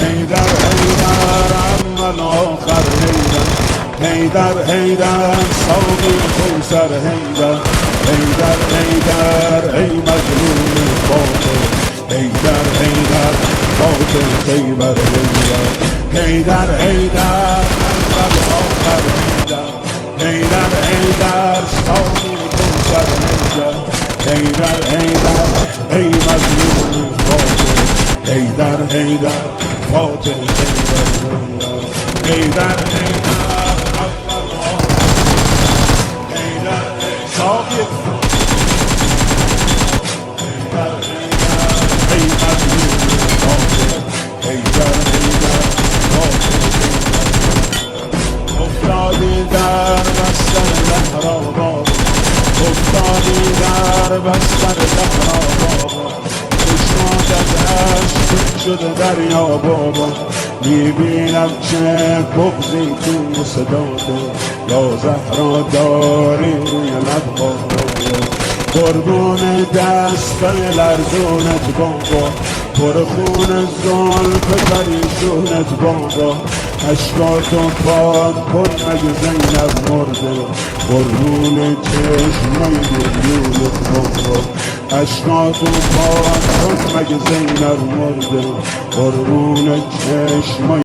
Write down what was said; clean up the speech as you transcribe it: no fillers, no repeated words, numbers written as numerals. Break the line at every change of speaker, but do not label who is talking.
حیدر حیدر اول آخر حیدر حیدر حیدر ساقی کوثر حیدر حیدر حیدر ای مظلوم باطل حیدر حیدر قاتل خیبر حیدر حیدر حیدر اول آخر حیدر حیدر حیدر ساقی کوثر حیدر حیدر حیدر ای مظلوم باطل حیدر حیدر قاتل خیبر حیدر حیدر افتادی در بستر لحراباد افتادی در بستر لحراباد چشمات از عشق شده دریا بابا میبینم چه بغضی تو صداته یا زهرا داری روی لبها قربون دست لرزونت بابا پر خون زلف پریشونت بابا اشکاتو پاک کن مگه زینب مرده قربون چشمای گریونت بابا اشکاتو پاک کن مگه زینب مرده قربون چشمای